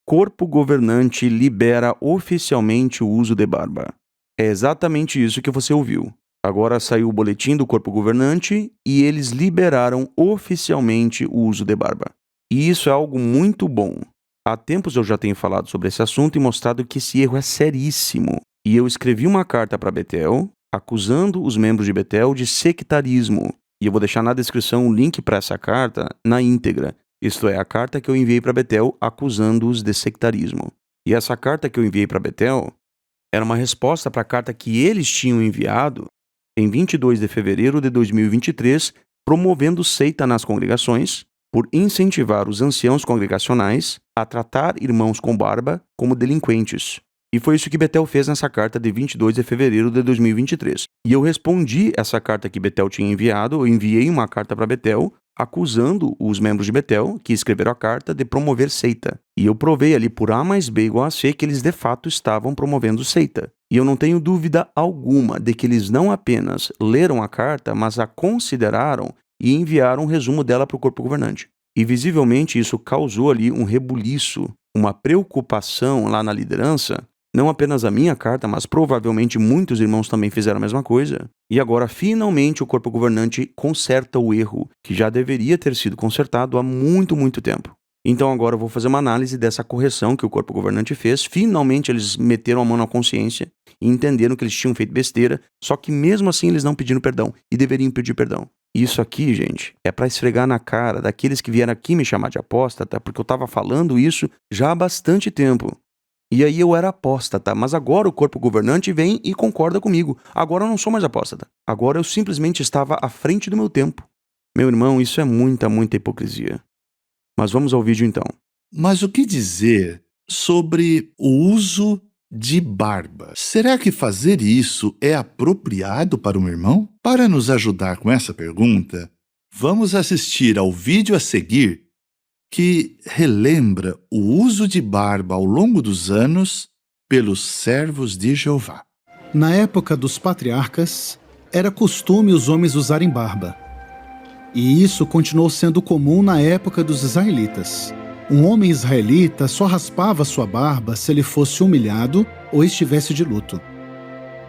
corpo governante libera oficialmente o uso de barba. É exatamente isso que você ouviu. Agora saiu o boletim do corpo governante e eles liberaram oficialmente o uso de barba. E isso é algo muito bom. Há tempos eu já tenho falado sobre esse assunto e mostrado que esse erro é seríssimo. E eu escrevi uma carta para Betel, acusando os membros de Betel de sectarismo. E eu vou deixar na descrição o link para essa carta na íntegra. Isto é, a carta que eu enviei para Betel acusando-os de sectarismo. E essa carta que eu enviei para Betel era uma resposta para a carta que eles tinham enviado em 22 de fevereiro de 2023, promovendo seita nas congregações, por incentivar os anciãos congregacionais a tratar irmãos com barba como delinquentes. E foi isso que Betel fez nessa carta de 22 de fevereiro de 2023. E eu respondi essa carta que Betel tinha enviado, eu enviei uma carta para Betel, acusando os membros de Betel, que escreveram a carta, de promover seita. E eu provei ali por A mais B igual a C que eles de fato estavam promovendo seita. E eu não tenho dúvida alguma de que eles não apenas leram a carta, mas a consideraram e enviaram um resumo dela para o corpo governante. E visivelmente isso causou ali um rebuliço, uma preocupação lá na liderança. Não apenas a minha carta, mas provavelmente muitos irmãos também fizeram a mesma coisa. E agora, finalmente, o corpo governante conserta o erro, que já deveria ter sido consertado há muito tempo. Então agora eu vou fazer uma análise dessa correção que o corpo governante fez. Finalmente eles meteram a mão na consciência e entenderam que eles tinham feito besteira, só que mesmo assim eles não pediram perdão e deveriam pedir perdão. Isso aqui, gente, é para esfregar na cara daqueles que vieram aqui me chamar de apóstata, porque eu estava falando isso já há bastante tempo. E aí eu era apóstata, mas agora o corpo governante vem e concorda comigo. Agora eu não sou mais apóstata. Agora eu simplesmente estava à frente do meu tempo. Meu irmão, isso é muita hipocrisia. Mas vamos ao vídeo então. Mas o que dizer sobre o uso de barba? Será que fazer isso é apropriado para um irmão? Para nos ajudar com essa pergunta, vamos assistir ao vídeo a seguir que relembra o uso de barba ao longo dos anos pelos servos de Jeová. Na época dos patriarcas, era costume os homens usarem barba. E isso continuou sendo comum na época dos israelitas. Um homem israelita só raspava sua barba se ele fosse humilhado ou estivesse de luto.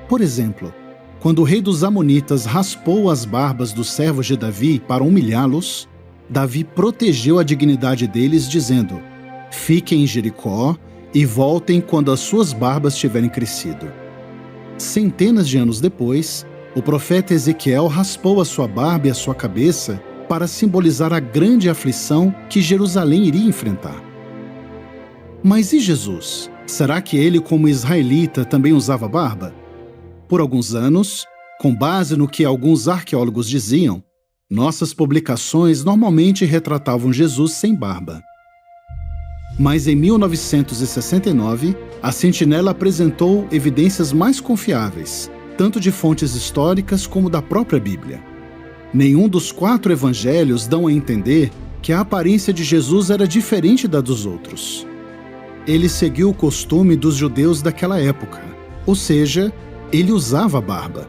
Por exemplo, quando o rei dos Amonitas raspou as barbas dos servos de Davi para humilhá-los, Davi protegeu a dignidade deles, dizendo: fiquem em Jericó e voltem quando as suas barbas tiverem crescido. Centenas de anos depois, o profeta Ezequiel raspou a sua barba e a sua cabeça para simbolizar a grande aflição que Jerusalém iria enfrentar. Mas e Jesus? Será que ele, como israelita, também usava barba? Por alguns anos, com base no que alguns arqueólogos diziam, nossas publicações normalmente retratavam Jesus sem barba. Mas em 1969, a Sentinela apresentou evidências mais confiáveis, tanto de fontes históricas como da própria Bíblia. Nenhum dos 4 evangelhos dão a entender que a aparência de Jesus era diferente da dos outros. Ele seguiu o costume dos judeus daquela época, ou seja, ele usava barba.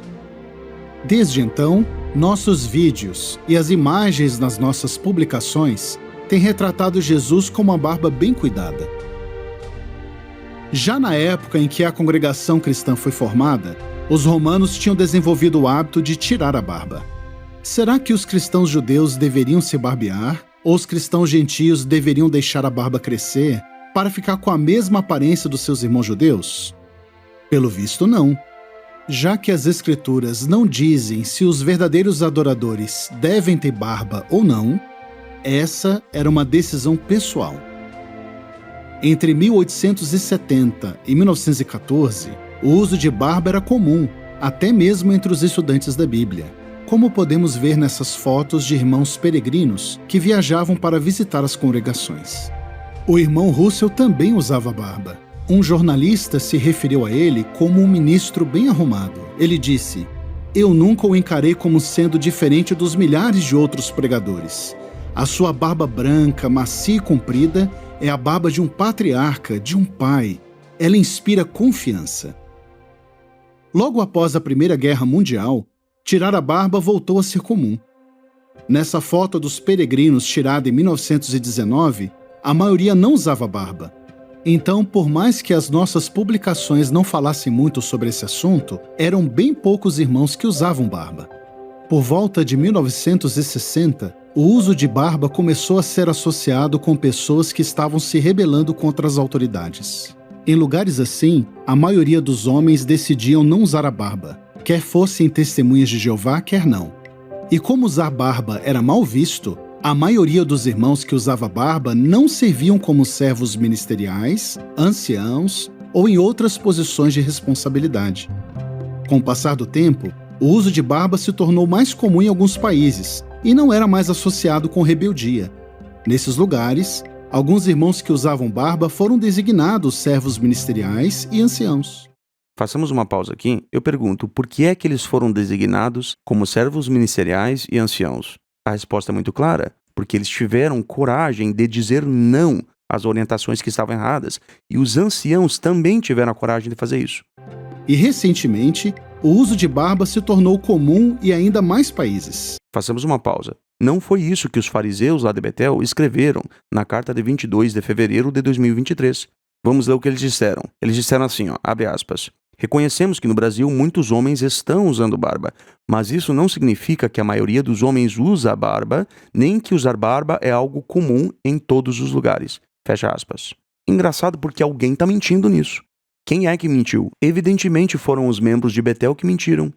Desde então, nossos vídeos e as imagens nas nossas publicações têm retratado Jesus com uma barba bem cuidada. Já na época em que a congregação cristã foi formada, os romanos tinham desenvolvido o hábito de tirar a barba. Será que os cristãos judeus deveriam se barbear, ou os cristãos gentios deveriam deixar a barba crescer para ficar com a mesma aparência dos seus irmãos judeus? Pelo visto, não. Já que as Escrituras não dizem se os verdadeiros adoradores devem ter barba ou não, essa era uma decisão pessoal. Entre 1870 e 1914, o uso de barba era comum, até mesmo entre os estudantes da Bíblia, como podemos ver nessas fotos de irmãos peregrinos que viajavam para visitar as congregações. O irmão Russell também usava barba. Um jornalista se referiu a ele como um ministro bem arrumado. Ele disse: "Eu nunca o encarei como sendo diferente dos milhares de outros pregadores. A sua barba branca, macia e comprida é a barba de um patriarca, de um pai. Ela inspira confiança." Logo após a Primeira Guerra Mundial, tirar a barba voltou a ser comum. Nessa foto dos peregrinos tirada em 1919, a maioria não usava barba. Então, por mais que as nossas publicações não falassem muito sobre esse assunto, eram bem poucos irmãos que usavam barba. Por volta de 1960, o uso de barba começou a ser associado com pessoas que estavam se rebelando contra as autoridades. Em lugares assim, a maioria dos homens decidiam não usar a barba, quer fossem testemunhas de Jeová, quer não. E como usar barba era mal visto, a maioria dos irmãos que usava barba não serviam como servos ministeriais, anciãos ou em outras posições de responsabilidade. Com o passar do tempo, o uso de barba se tornou mais comum em alguns países e não era mais associado com rebeldia. Nesses lugares, alguns irmãos que usavam barba foram designados servos ministeriais e anciãos. Façamos uma pausa aqui. Eu pergunto, por que é que eles foram designados como servos ministeriais e anciãos? A resposta é muito clara, porque eles tiveram coragem de dizer não às orientações que estavam erradas, e os anciãos também tiveram a coragem de fazer isso. E recentemente, o uso de barba se tornou comum em ainda mais países. Façamos uma pausa. Não foi isso que os fariseus lá de Betel escreveram na carta de 22 de fevereiro de 2023. Vamos ler o que eles disseram. Eles disseram assim, abre aspas. Reconhecemos que no Brasil muitos homens estão usando barba, mas isso não significa que a maioria dos homens usa a barba, nem que usar barba é algo comum em todos os lugares. Fecha aspas. Engraçado porque alguém está mentindo nisso. Quem é que mentiu? Evidentemente foram os membros de Betel que mentiram.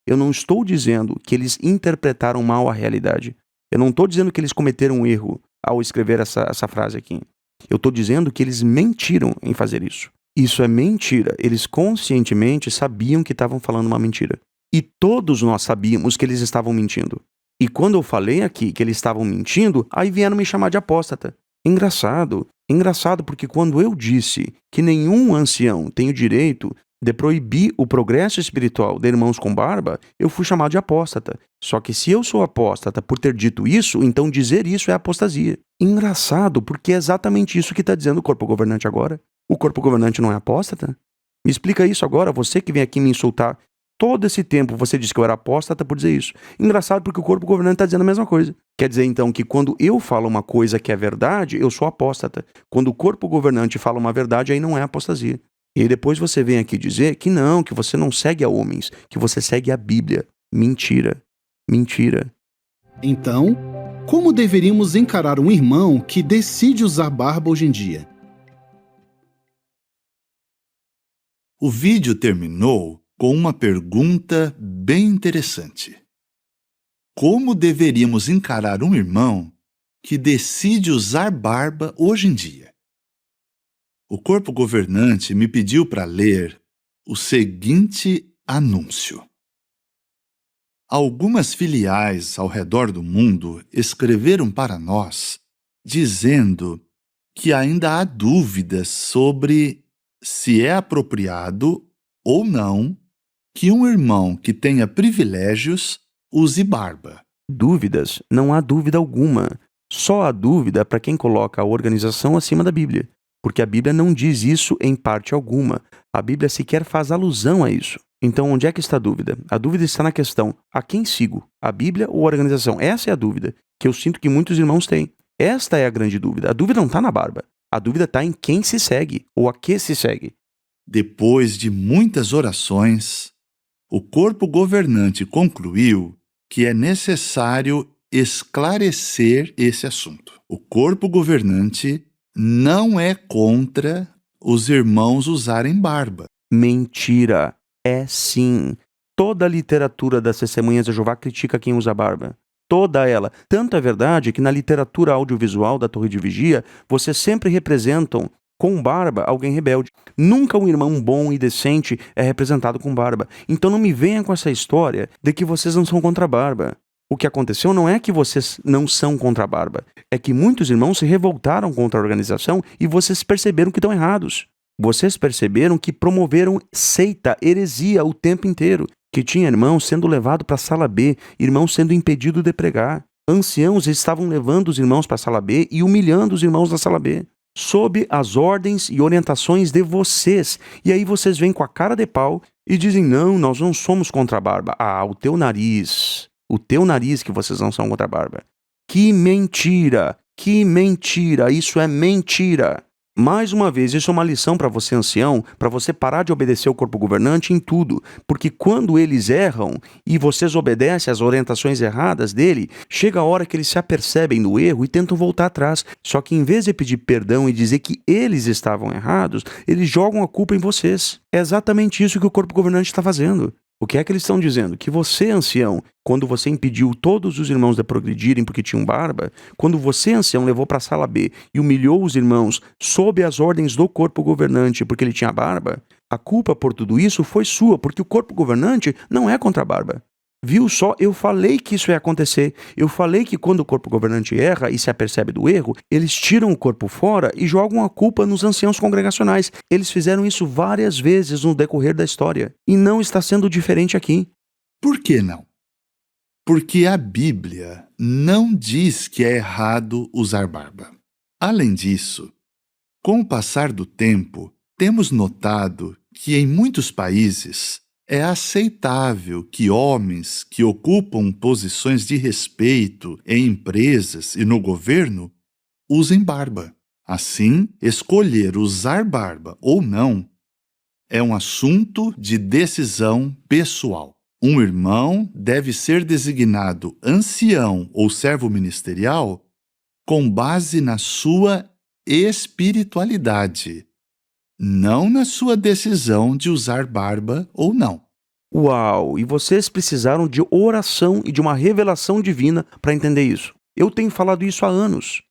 Eu não estou dizendo que eles interpretaram mal a realidade. Eu não estou dizendo que eles cometeram um erro ao escrever essa frase aqui. Eu estou dizendo que eles mentiram em fazer isso. Isso é mentira. Eles conscientemente sabiam que estavam falando uma mentira. E todos nós sabíamos que eles estavam mentindo. E quando eu falei aqui que eles estavam mentindo, aí vieram me chamar de apóstata. Engraçado porque quando eu disse que nenhum ancião tem o direito de proibir o progresso espiritual de irmãos com barba, eu fui chamado de apóstata. Só que se eu sou apóstata por ter dito isso, então dizer isso é apostasia. Engraçado, porque é exatamente isso que está dizendo o corpo governante agora. O corpo governante não é apóstata? Me explica isso agora, você que vem aqui me insultar. Todo esse tempo você disse que eu era apóstata por dizer isso. Engraçado porque o corpo governante está dizendo a mesma coisa. Quer dizer então que quando eu falo uma coisa que é verdade, eu sou apóstata. Quando o corpo governante fala uma verdade, aí não é apostasia. E aí depois você vem aqui dizer que você não segue a homens, que você segue a Bíblia. Mentira. Mentira. Então, como deveríamos encarar um irmão que decide usar barba hoje em dia? O vídeo terminou com uma pergunta bem interessante. Como deveríamos encarar um irmão que decide usar barba hoje em dia? O corpo governante me pediu para ler o seguinte anúncio. Algumas filiais ao redor do mundo escreveram para nós dizendo que ainda há dúvidas sobre se é apropriado ou não que um irmão que tenha privilégios use barba. Dúvidas? Não há dúvida alguma. Só há dúvida para quem coloca a organização acima da Bíblia. Porque a Bíblia não diz isso em parte alguma. A Bíblia sequer faz alusão a isso. Então, onde é que está a dúvida? A dúvida está na questão, a quem sigo? A Bíblia ou a organização? Essa é a dúvida que eu sinto que muitos irmãos têm. Esta é a grande dúvida. A dúvida não está na barba. A dúvida está em quem se segue ou a que se segue. Depois de muitas orações, o corpo governante concluiu que é necessário esclarecer esse assunto. O corpo governante não é contra os irmãos usarem barba. Mentira. É sim. Toda a literatura das Testemunhas de Jeová critica quem usa barba. Toda ela. Tanto é verdade que na literatura audiovisual da Torre de Vigia, vocês sempre representam com barba alguém rebelde. Nunca um irmão bom e decente é representado com barba. Então não me venha com essa história de que vocês não são contra a barba. O que aconteceu não é que vocês não são contra a barba. É que muitos irmãos se revoltaram contra a organização e vocês perceberam que estão errados. Vocês perceberam que promoveram seita, heresia o tempo inteiro. Que tinha irmãos sendo levados para a sala B, irmãos sendo impedidos de pregar. Anciãos estavam levando os irmãos para a sala B e humilhando os irmãos da sala B. Sob as ordens e orientações de vocês. E aí vocês vêm com a cara de pau e dizem, não, nós não somos contra a barba. Ah, o teu nariz que vocês não são contra a barba. Que mentira, isso é mentira. Mais uma vez, isso é uma lição para você, ancião, para você parar de obedecer o corpo governante em tudo, porque quando eles erram e vocês obedecem às orientações erradas dele, chega a hora que eles se apercebem do erro e tentam voltar atrás. Só que em vez de pedir perdão e dizer que eles estavam errados, eles jogam a culpa em vocês. É exatamente isso que o corpo governante está fazendo. O que é que eles estão dizendo? Que você, ancião, quando você impediu todos os irmãos de progredirem porque tinham barba, quando você, ancião, levou para a sala B e humilhou os irmãos sob as ordens do corpo governante porque ele tinha barba, a culpa por tudo isso foi sua, porque o corpo governante não é contra a barba. Viu só? Eu falei que isso ia acontecer. Eu falei que quando o corpo governante erra e se apercebe do erro, eles tiram o corpo fora e jogam a culpa nos anciãos congregacionais. Eles fizeram isso várias vezes no decorrer da história. E não está sendo diferente aqui. Por que não? Porque a Bíblia não diz que é errado usar barba. Além disso, com o passar do tempo, temos notado que em muitos países é aceitável que homens que ocupam posições de respeito em empresas e no governo usem barba. Assim, escolher usar barba ou não é um assunto de decisão pessoal. Um irmão deve ser designado ancião ou servo ministerial com base na sua espiritualidade, não na sua decisão de usar barba ou não. Uau! E vocês precisaram de oração e de uma revelação divina para entender isso. Eu tenho falado isso há anos.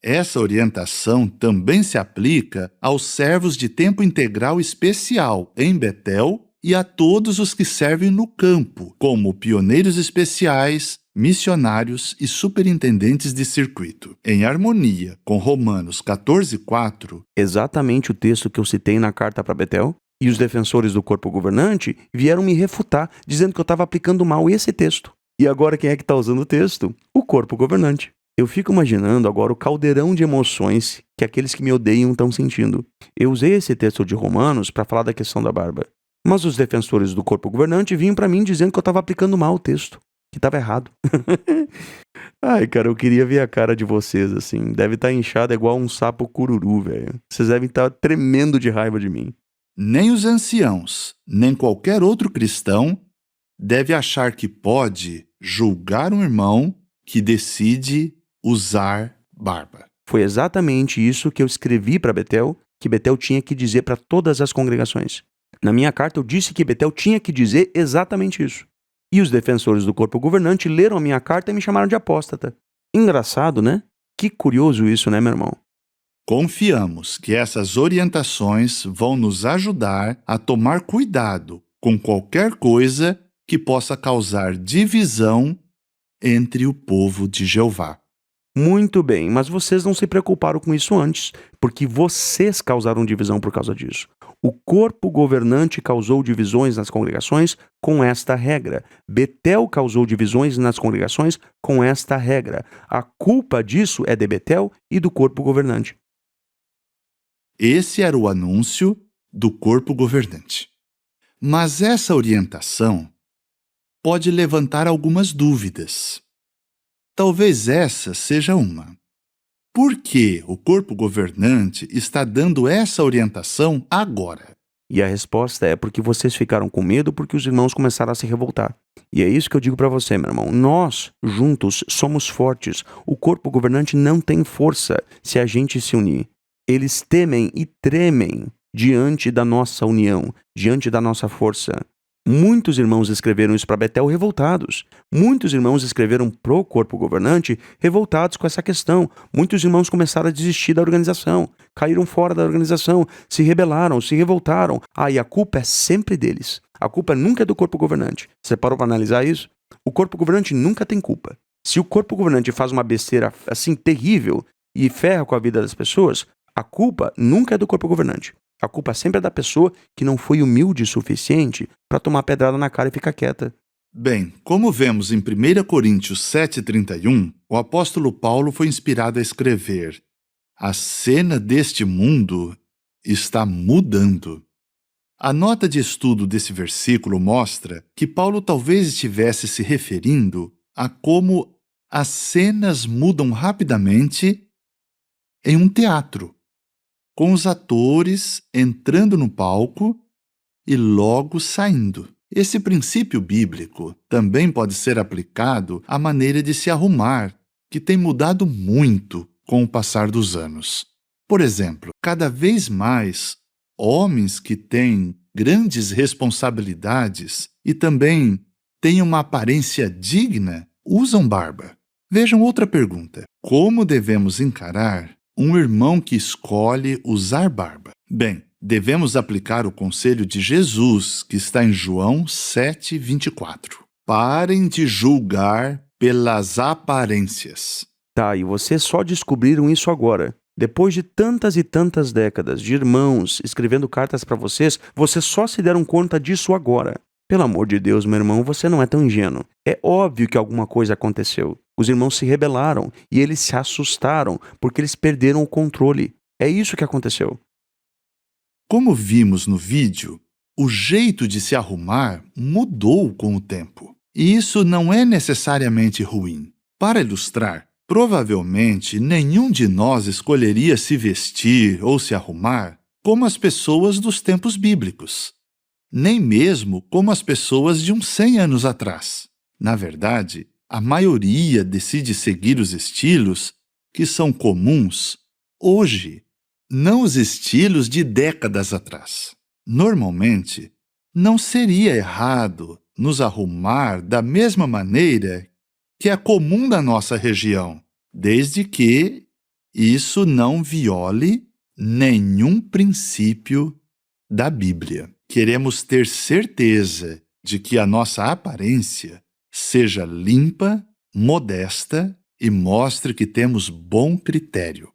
Essa orientação também se aplica aos servos de tempo integral especial em Betel e a todos os que servem no campo, como pioneiros especiais, missionários e superintendentes de circuito. Em harmonia com Romanos 14:4, Exatamente o texto que eu citei na carta para Betel. E os defensores do corpo governante vieram me refutar, dizendo que eu estava aplicando mal esse texto. E agora quem é que está usando o texto? O corpo governante. Eu fico imaginando agora o caldeirão de emoções que aqueles que me odeiam estão sentindo. Eu usei esse texto de Romanos para falar da questão da barba. Mas os defensores do corpo governante vinham para mim dizendo que eu estava aplicando mal o texto, que estava errado. Ai, cara, eu queria ver a cara de vocês, assim. Deve estar inchada igual um sapo cururu, velho. Vocês devem estar tremendo de raiva de mim. nem os anciãos, nem qualquer outro cristão deve achar que pode julgar um irmão que decide usar barba. Foi exatamente isso que eu escrevi para Betel, que Betel tinha que dizer para todas as congregações. Na minha carta eu disse que Betel tinha que dizer exatamente isso. E os defensores do corpo governante leram a minha carta e me chamaram de apóstata. Engraçado, né? Que curioso isso, né, meu irmão? Confiamos que essas orientações vão nos ajudar a tomar cuidado com qualquer coisa que possa causar divisão entre o povo de Jeová. Muito bem, mas vocês não se preocuparam com isso antes, porque vocês causaram divisão por causa disso. O corpo governante causou divisões nas congregações com esta regra. Betel causou divisões nas congregações com esta regra. A culpa disso é de Betel e do corpo governante. Esse era o anúncio do corpo governante. Mas essa orientação pode levantar algumas dúvidas. Talvez essa seja uma. Por que o corpo governante está dando essa orientação agora? E a resposta é porque vocês ficaram com medo porque os irmãos começaram a se revoltar. E é isso que eu digo para você, meu irmão. Nós, juntos, somos fortes. O corpo governante não tem força se a gente se unir. Eles temem e tremem diante da nossa união, diante da nossa força. Muitos irmãos escreveram isso para Betel revoltados. Muitos irmãos escreveram pro corpo governante revoltados com essa questão. Muitos irmãos começaram a desistir da organização, caíram fora da organização, se rebelaram, se revoltaram. E a culpa é sempre deles. A culpa nunca é do corpo governante. Você parou para analisar isso? O corpo governante nunca tem culpa. Se o corpo governante faz uma besteira assim terrível e ferra com a vida das pessoas, a culpa nunca é do corpo governante. A culpa sempre é da pessoa que não foi humilde o suficiente para tomar pedrada na cara e ficar quieta. Bem, como vemos em 1 Coríntios 7,31, o apóstolo Paulo foi inspirado a escrever: a cena deste mundo está mudando. A nota de estudo desse versículo mostra que Paulo talvez estivesse se referindo a como as cenas mudam rapidamente em um teatro. com os atores entrando no palco e logo saindo. Esse princípio bíblico também pode ser aplicado à maneira de se arrumar, que tem mudado muito com o passar dos anos. Por exemplo, cada vez mais, homens que têm grandes responsabilidades e também têm uma aparência digna usam barba. Vejam outra pergunta. Como devemos encarar um irmão que escolhe usar barba? Bem, devemos aplicar o conselho de Jesus, que está em João 7:24. Parem de julgar pelas aparências. Tá, e vocês só descobriram isso agora. Depois de tantas e tantas décadas de irmãos escrevendo cartas para vocês, vocês só se deram conta disso agora. Pelo amor de Deus, meu irmão, você não é tão ingênuo. É óbvio que alguma coisa aconteceu. Os irmãos se rebelaram e eles se assustaram porque eles perderam o controle. É isso que aconteceu. Como vimos no vídeo, o jeito de se arrumar mudou com o tempo. E isso não é necessariamente ruim. Para ilustrar, provavelmente nenhum de nós escolheria se vestir ou se arrumar como as pessoas dos tempos bíblicos, nem mesmo como as pessoas de uns 100 anos atrás. Na verdade, a maioria decide seguir os estilos que são comuns hoje, não os estilos de décadas atrás. Normalmente, não seria errado nos arrumar da mesma maneira que é comum da nossa região, desde que isso não viole nenhum princípio da Bíblia. Queremos ter certeza de que a nossa aparência seja limpa, modesta e mostre que temos bom critério.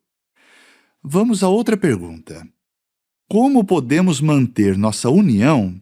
Vamos a outra pergunta. Como podemos manter nossa união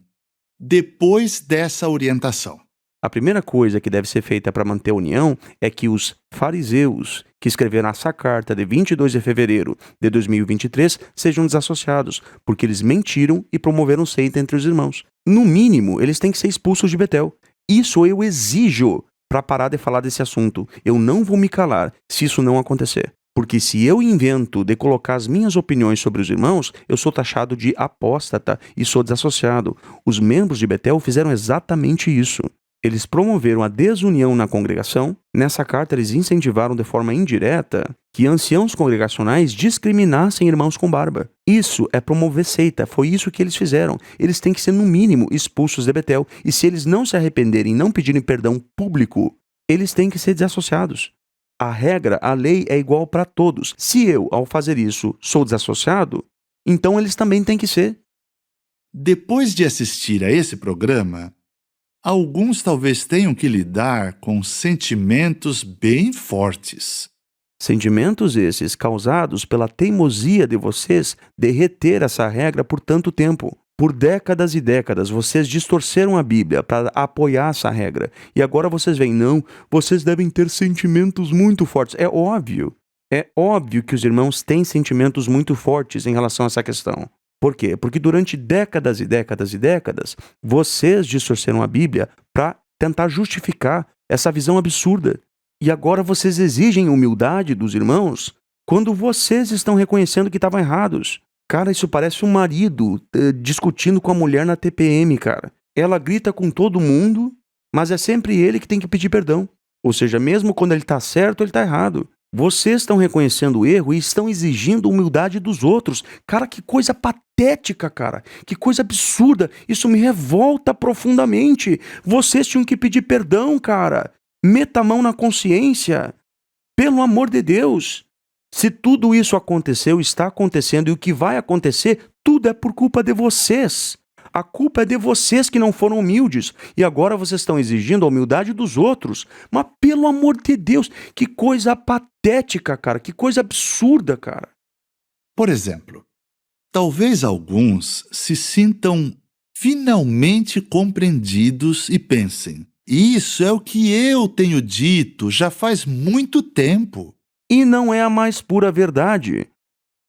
depois dessa orientação? A primeira coisa que deve ser feita para manter a união é que os fariseus que escreveram essa carta de 22 de fevereiro de 2023 sejam desassociados, porque eles mentiram e promoveram seita entre os irmãos. No mínimo, eles têm que ser expulsos de Betel. Isso eu exijo para parar de falar desse assunto. Eu não vou me calar se isso não acontecer. Porque se eu invento de colocar as minhas opiniões sobre os irmãos, eu sou taxado de apóstata e sou desassociado. Os membros de Betel fizeram exatamente isso. Eles promoveram a desunião na congregação. Nessa carta, eles incentivaram de forma indireta que anciãos congregacionais discriminassem irmãos com barba. Isso é promover seita. Foi isso que eles fizeram. Eles têm que ser, no mínimo, expulsos de Betel. E se eles não se arrependerem e não pedirem perdão público, eles têm que ser desassociados. A regra, a lei é igual para todos. Se eu, ao fazer isso, sou desassociado, então eles também têm que ser. Depois de assistir a esse programa, alguns talvez tenham que lidar com sentimentos bem fortes. Sentimentos esses causados pela teimosia de vocês de reter essa regra por tanto tempo. Por décadas e décadas, vocês distorceram a Bíblia para apoiar essa regra. E agora vocês veem, não, vocês devem ter sentimentos muito fortes. É óbvio que os irmãos têm sentimentos muito fortes em relação a essa questão. Por quê? Porque durante décadas e décadas e décadas, vocês distorceram a Bíblia para tentar justificar essa visão absurda. E agora vocês exigem humildade dos irmãos quando vocês estão reconhecendo que estavam errados. Cara, isso parece um marido discutindo com a mulher na TPM, cara. Ela grita com todo mundo, mas é sempre ele que tem que pedir perdão. Ou seja, mesmo quando ele está certo, ele está errado. Vocês estão reconhecendo o erro e estão exigindo humildade dos outros. Cara, que coisa patética, cara. Que coisa absurda. Isso me revolta profundamente. Vocês tinham que pedir perdão, cara. Meta a mão na consciência. Pelo amor de Deus. Se tudo isso aconteceu, está acontecendo e o que vai acontecer, tudo é por culpa de vocês. A culpa é de vocês que não foram humildes e agora vocês estão exigindo a humildade dos outros. Mas pelo amor de Deus, que coisa patética, cara, que coisa absurda, cara. Por exemplo, talvez alguns se sintam finalmente compreendidos e pensem: isso é o que eu tenho dito já faz muito tempo. E não é a mais pura verdade.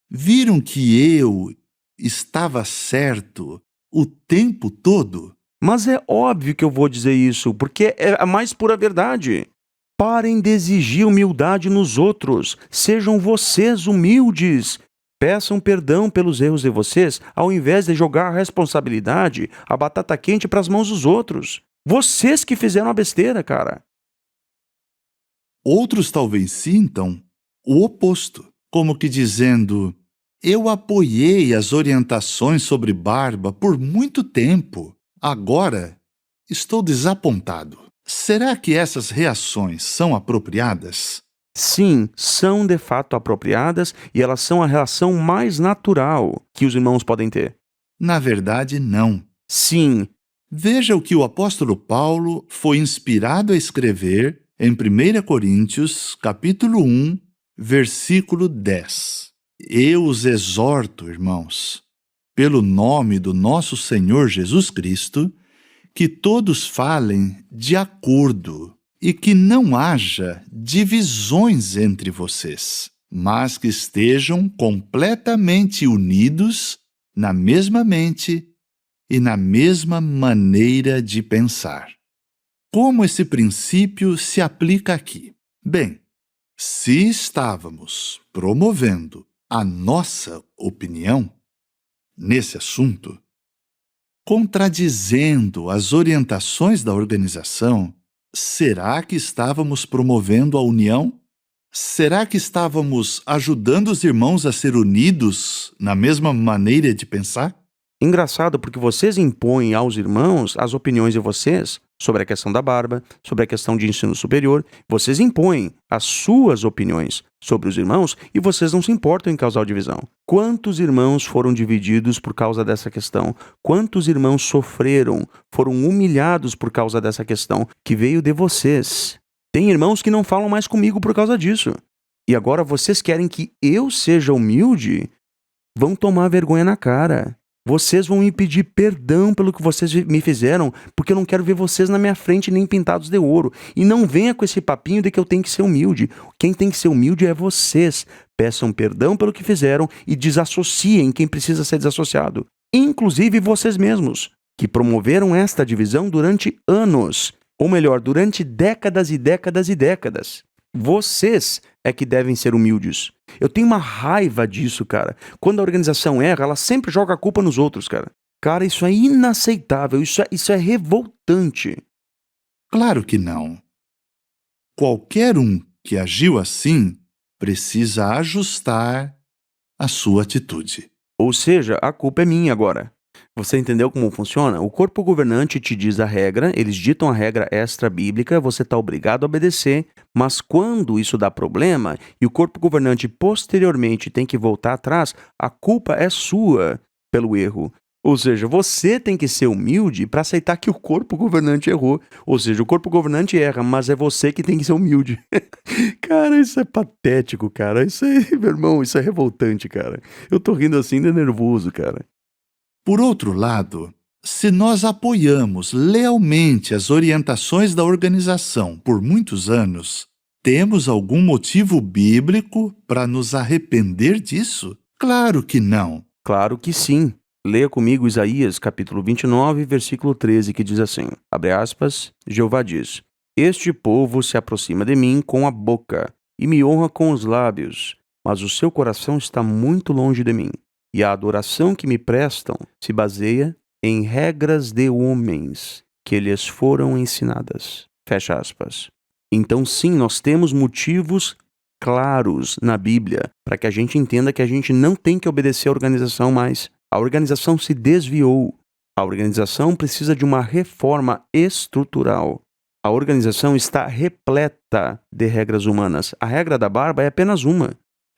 Viram que eu estava certo o tempo todo? Mas é óbvio que eu vou dizer isso, porque é a mais pura verdade. Parem de exigir humildade nos outros. Sejam vocês humildes. Peçam perdão pelos erros de vocês, ao invés de jogar a responsabilidade, a batata quente para as mãos dos outros. Vocês que fizeram a besteira, cara. Outros talvez sintam o oposto, como que dizendo: eu apoiei as orientações sobre barba por muito tempo. Agora estou desapontado. Será que essas reações são apropriadas? Sim, são de fato apropriadas e elas são a reação mais natural que os irmãos podem ter. Na verdade, não. Sim, Veja o que o apóstolo Paulo foi inspirado a escrever em 1 Coríntios, capítulo 1, versículo 10. Eu os exorto, irmãos, pelo nome do nosso Senhor Jesus Cristo, que todos falem de acordo e que não haja divisões entre vocês, mas que estejam completamente unidos na mesma mente e na mesma maneira de pensar. Como esse princípio se aplica aqui? Bem, se estávamos promovendo a nossa opinião nesse assunto, contradizendo as orientações da organização, será que estávamos promovendo a união? Será que estávamos ajudando os irmãos a ser unidos na mesma maneira de pensar? engraçado porque vocês impõem aos irmãos as opiniões de vocês sobre a questão da barba, sobre a questão de ensino superior. Vocês impõem as suas opiniões sobre os irmãos e vocês não se importam em causar divisão. Quantos irmãos foram divididos por causa dessa questão? Quantos irmãos sofreram, foram humilhados por causa dessa questão que veio de vocês? Tem irmãos que não falam mais comigo por causa disso. E agora vocês querem que eu seja humilde? Vão tomar vergonha na cara. Vocês vão me pedir perdão pelo que vocês me fizeram, porque eu não quero ver vocês na minha frente nem pintados de ouro. E não venha com esse papinho de que eu tenho que ser humilde. Quem tem que ser humilde é vocês. Peçam perdão pelo que fizeram e desassociem quem precisa ser desassociado. Inclusive vocês mesmos, que promoveram esta divisão durante anos. Ou melhor, durante décadas e décadas e décadas. Vocês é que devem ser humildes. Eu tenho uma raiva disso, cara. Quando a organização erra, ela sempre joga a culpa nos outros, cara. Cara, isso é inaceitável, isso é revoltante. Claro que não. Qualquer um que agiu assim precisa ajustar a sua atitude. Ou seja, a culpa é minha agora. Você entendeu como funciona? O corpo governante te diz a regra, eles ditam a regra extra-bíblica, você está obrigado a obedecer, mas quando isso dá problema e o corpo governante posteriormente tem que voltar atrás, a culpa é sua pelo erro. Ou seja, você tem que ser humilde para aceitar que o corpo governante errou. Ou seja, o corpo governante erra, mas é você que tem que ser humilde. Cara, isso é patético, cara. Isso é, meu irmão, isso é revoltante, cara. Eu tô rindo assim de nervoso, cara. Por outro lado, se nós apoiamos lealmente as orientações da organização por muitos anos, temos algum motivo bíblico para nos arrepender disso? Claro que não. Claro que sim. Leia comigo Isaías, capítulo 29, versículo 13, que diz assim, abre aspas, Jeová diz, este povo se aproxima de mim com a boca e me honra com os lábios, mas o seu coração está muito longe de mim. E a adoração que me prestam se baseia em regras de homens que lhes foram ensinadas. Fecha aspas. Então, sim, nós temos motivos claros na Bíblia para que a gente entenda que a gente não tem que obedecer à organização mais. A organização se desviou. A organização precisa de uma reforma estrutural. A organização está repleta de regras humanas. A regra da barba é apenas uma.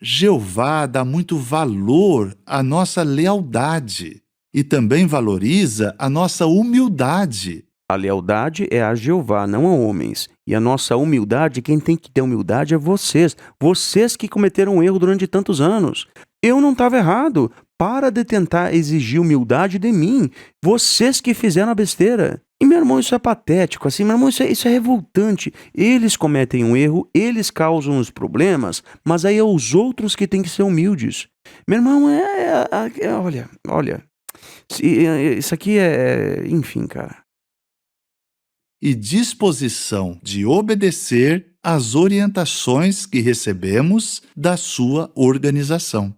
Jeová dá muito valor à nossa lealdade e também valoriza a nossa humildade. A lealdade é a Jeová, não a homens. E a nossa humildade, quem tem que ter humildade é vocês. Vocês que cometeram um erro durante tantos anos. Eu não estava errado. Para de tentar exigir humildade de mim. Vocês que fizeram a besteira. E, meu irmão, isso é patético, assim, meu irmão, isso é revoltante. Eles cometem um erro, eles causam os problemas, mas aí é os outros que têm que ser humildes. Meu irmão, olha, isso aqui enfim, cara. E disposição de obedecer às orientações que recebemos da sua organização.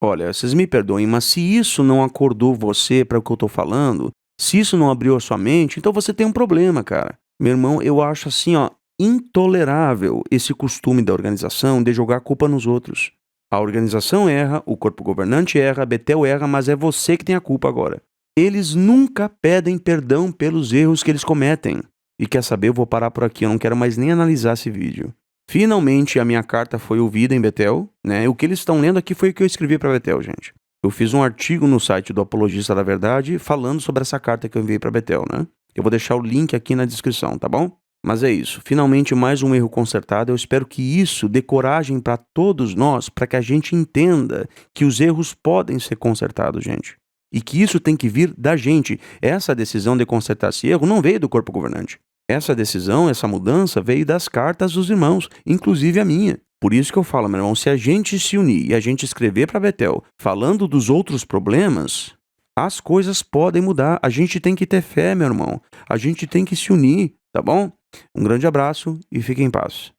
Olha, vocês me perdoem, mas se isso não acordou você para o que eu tô falando, se isso não abriu a sua mente, então você tem um problema, cara. Meu irmão, eu acho assim, ó, intolerável esse costume da organização de jogar a culpa nos outros. A organização erra, o corpo governante erra, a Betel erra, mas é você que tem a culpa agora. Eles nunca pedem perdão pelos erros que eles cometem. E quer saber, eu vou parar por aqui, eu não quero mais nem analisar esse vídeo. Finalmente a minha carta foi ouvida em Betel, né? O que eles estão lendo aqui foi o que eu escrevi para Betel, gente. Eu fiz um artigo no site do Apologista da Verdade falando sobre essa carta que eu enviei para Betel, né? Eu vou deixar o link aqui na descrição, tá bom? Mas é isso. Finalmente mais um erro consertado. Eu espero que isso dê coragem para todos nós, para que a gente entenda que os erros podem ser consertados, gente. E que isso tem que vir da gente. Essa decisão de consertar esse erro não veio do corpo governante. Essa decisão, essa mudança veio das cartas dos irmãos, inclusive a minha. Por isso que eu falo, meu irmão, se a gente se unir e a gente escrever para Betel falando dos outros problemas, as coisas podem mudar. A gente tem que ter fé, meu irmão. A gente tem que se unir, tá bom? Um grande abraço e fique em paz.